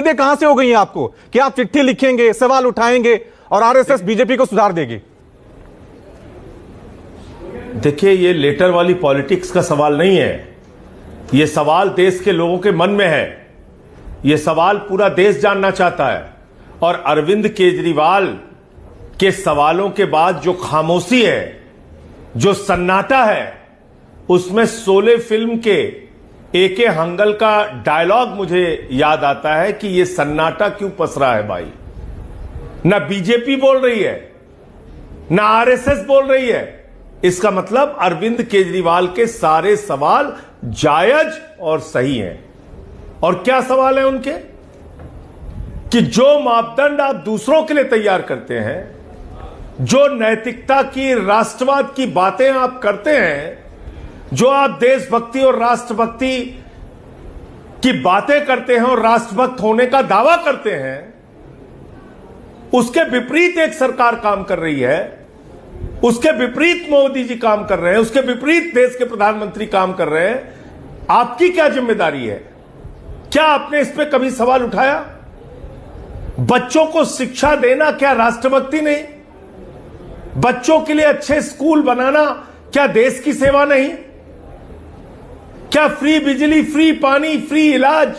कहां से हो गई है आपको कि आप चिट्ठी लिखेंगे, सवाल उठाएंगे और आरएसएस बीजेपी को सुधार देगी? देखिए, ये लेटर वाली पॉलिटिक्स का सवाल नहीं है। ये सवाल देश के लोगों के मन में है। ये सवाल पूरा देश जानना चाहता है। और अरविंद केजरीवाल के सवालों के बाद जो खामोशी है, जो सन्नाटा है, उसमें शोले फिल्म के एके हंगल का डायलॉग मुझे याद आता है कि ये सन्नाटा क्यों पसरा है भाई। ना बीजेपी बोल रही है, ना आरएसएस बोल रही है। इसका मतलब अरविंद केजरीवाल के सारे सवाल जायज और सही हैं। और क्या सवाल है उनके? कि जो मापदंड आप दूसरों के लिए तैयार करते हैं, जो नैतिकता की, राष्ट्रवाद की बातें आप करते हैं, जो आप देशभक्ति और राष्ट्रभक्ति की बातें करते हैं और राष्ट्रभक्त होने का दावा करते हैं, उसके विपरीत एक सरकार काम कर रही है, उसके विपरीत मोदी जी काम कर रहे हैं, उसके विपरीत देश के प्रधानमंत्री काम कर रहे हैं। आपकी क्या जिम्मेदारी है? क्या आपने इस पे कभी सवाल उठाया? बच्चों को शिक्षा देना क्या राष्ट्रभक्ति नहीं? बच्चों के लिए अच्छे स्कूल बनाना क्या देश की सेवा नहीं? क्या फ्री बिजली, फ्री पानी, फ्री इलाज,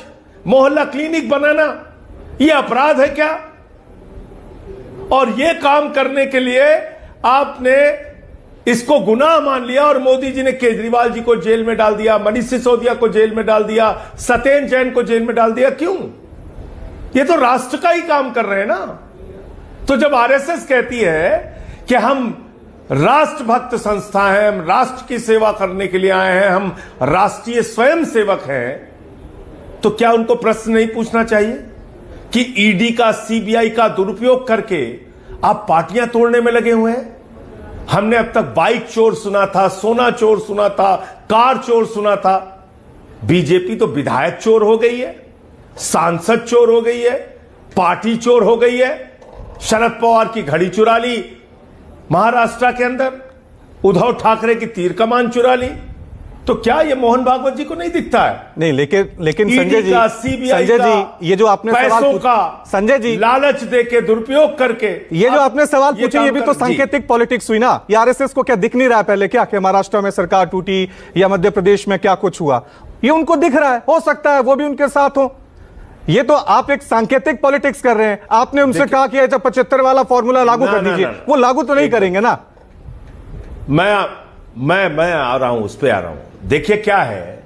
मोहल्ला क्लिनिक बनाना यह अपराध है क्या? और यह काम करने के लिए आपने इसको गुनाह मान लिया और मोदी जी ने केजरीवाल जी को जेल में डाल दिया, मनीष सिसोदिया को जेल में डाल दिया, सत्येंद्र जैन को जेल में डाल दिया। क्यों? ये तो राष्ट्र का ही काम कर रहे हैं ना। तो जब आरएसएस कहती है कि हम राष्ट्रभक्त संस्था है, हम राष्ट्र की सेवा करने के लिए आए हैं, हम राष्ट्रीय स्वयं सेवक हैं, तो क्या उनको प्रश्न नहीं पूछना चाहिए कि ईडी का, सीबीआई का दुरुपयोग करके आप पार्टियां तोड़ने में लगे हुए हैं? हमने अब तक बाइक चोर सुना था, सोना चोर सुना था, कार चोर सुना था। बीजेपी तो विधायक चोर हो गई है, सांसद चोर हो गई है, पार्टी चोर हो गई है। शरद पवार की घड़ी चुरा ली महाराष्ट्र के अंदर, उद्धव ठाकरे की तीर कमान चुरा ली। तो क्या ये मोहन भागवत जी को नहीं दिखता है? नहीं, लेकिन संजय जी, ये जो आपने पैसों का संजय जी लालच देके, दुरुपयोग करके ये जो आपने सवाल पूछे, ये भी तो सांकेतिक पॉलिटिक्स हुई ना। ये आरएसएस को क्या दिख नहीं रहा है पहले क्या कि महाराष्ट्र में सरकार टूटी या मध्य प्रदेश में क्या कुछ हुआ? ये उनको दिख रहा है, हो सकता है वो भी उनके साथ हो। ये तो आप एक सांकेतिक पॉलिटिक्स कर रहे हैं। आपने उनसे कहा कि 75 वाला फॉर्मूला लागू कर दीजिए, वो लागू तो नहीं करेंगे ना। मैं आ रहा हूं, उस पे आ रहा हूं। देखिए क्या है,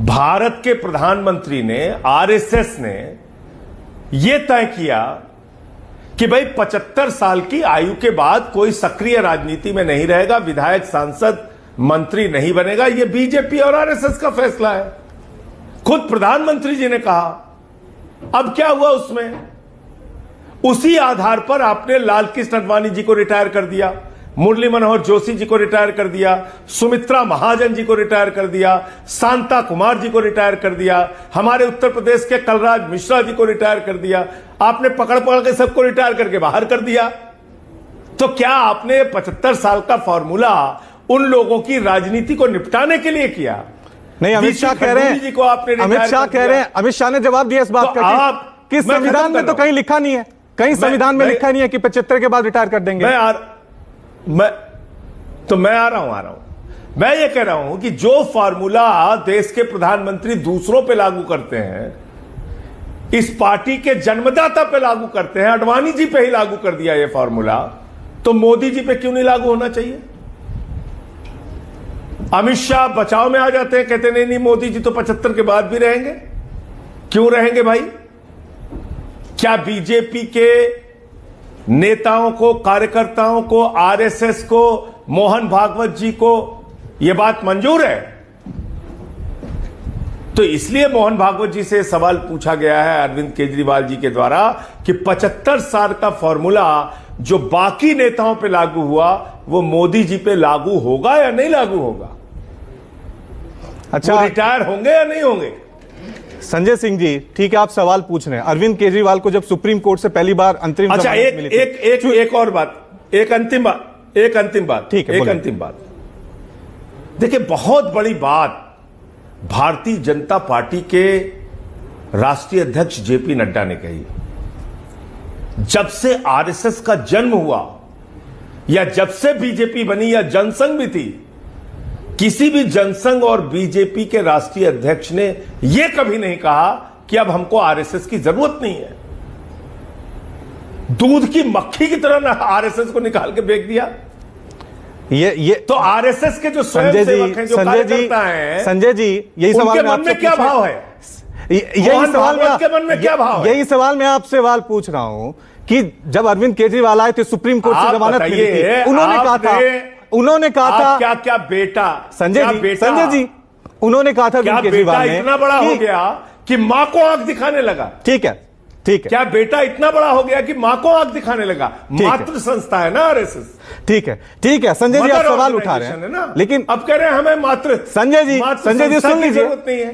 भारत के प्रधानमंत्री ने, आरएसएस ने यह तय किया कि भाई 75 साल की आयु के बाद कोई सक्रिय राजनीति में नहीं रहेगा, विधायक, सांसद, मंत्री नहीं बनेगा। यह बीजेपी और आरएसएस का फैसला है। खुद प्रधानमंत्री जी ने कहा। अब क्या हुआ उसमें? उसी आधार पर आपने लालकृष्ण आडवाणी जी को रिटायर कर दिया, मुरली मनोहर जोशी जी को रिटायर कर दिया, सुमित्रा महाजन जी को रिटायर कर दिया, शांता कुमार जी को रिटायर कर दिया, हमारे उत्तर प्रदेश के कलराज मिश्रा जी को रिटायर कर दिया। आपने पकड़ के सबको रिटायर करके बाहर कर दिया। तो क्या आपने 75 साल का फॉर्मूला उन लोगों की राजनीति को निपटाने के लिए किया? नहीं, अमित शाह कह रहे हैं, अमित शाह ने जवाब दिया इस बात का कि संविधान में तो कहीं लिखा नहीं है, कहीं संविधान में लिखा नहीं है कि 75 के बाद रिटायर कर देंगे। मैं आ रहा हूं। मैं ये कह रहा हूं कि जो फार्मूला देश के प्रधानमंत्री दूसरों पे लागू करते हैं, इस पार्टी के जन्मदाता पे लागू करते हैं, आडवाणी जी पे ही लागू कर दिया ये फार्मूला, तो मोदी जी पे क्यों नहीं लागू होना चाहिए? अमित शाह बचाव में आ जाते हैं, कहते नहीं मोदी जी तो 75 के बाद भी रहेंगे। क्यों रहेंगे भाई? क्या बीजेपी के नेताओं को, कार्यकर्ताओं को, आरएसएस को, मोहन भागवत जी को यह बात मंजूर है? तो इसलिए मोहन भागवत जी से सवाल पूछा गया है अरविंद केजरीवाल जी के द्वारा कि 75 साल का फॉर्मूला जो बाकी नेताओं पे लागू हुआ, वो मोदी जी पे लागू होगा या नहीं लागू होगा? अच्छा, वो रिटायर होंगे या नहीं होंगे? संजय सिंह जी, ठीक है, आप सवाल पूछ रहे हैं। अरविंद केजरीवाल को जब सुप्रीम कोर्ट से पहली बार अंतरिम अच्छा, एक और बात, एक अंतिम बात, ठीक है, एक अंतिम बात। देखिए, बहुत बड़ी बात भारतीय जनता पार्टी के राष्ट्रीय अध्यक्ष जेपी नड्डा ने कही। जब से आरएसएस का जन्म हुआ या जब से बीजेपी बनी या जनसंघ भी थी, किसी भी जनसंघ और बीजेपी के राष्ट्रीय अध्यक्ष ने यह कभी नहीं कहा कि अब हमको आरएसएस की जरूरत नहीं है। दूध की मक्खी की तरह ना आरएसएस को निकाल के फेंक दिया। ये तो आरएसएस के जो स्वयंसेवक हैं, जो कार्यकर्ता हैं, संजय जी, यही सवाल उनके मन में क्या भाव है? यही सवाल के मन में क्या भाव है? यही सवाल मैं आपसे सवाल पूछ रहा हूं कि जब अरविंद केजरीवाल आए थे, सुप्रीम कोर्ट से जमानत मिली थी, उन्होंने कहा था क्या बेटा संजय जी उन्होंने कहा था क्या बेटा इतना बड़ा हो गया कि मां को आंख दिखाने लगा? ठीक है क्या बेटा इतना बड़ा हो गया कि मां को आंख दिखाने लगा? मातृ संस्था है ना आरएसएस। ठीक है संजय जी, आप सवाल उठा रहे हैं ना, लेकिन अब कह रहे हैं हमें मातृ। संजय जी सुन लीजिए, जरूरत नहीं है।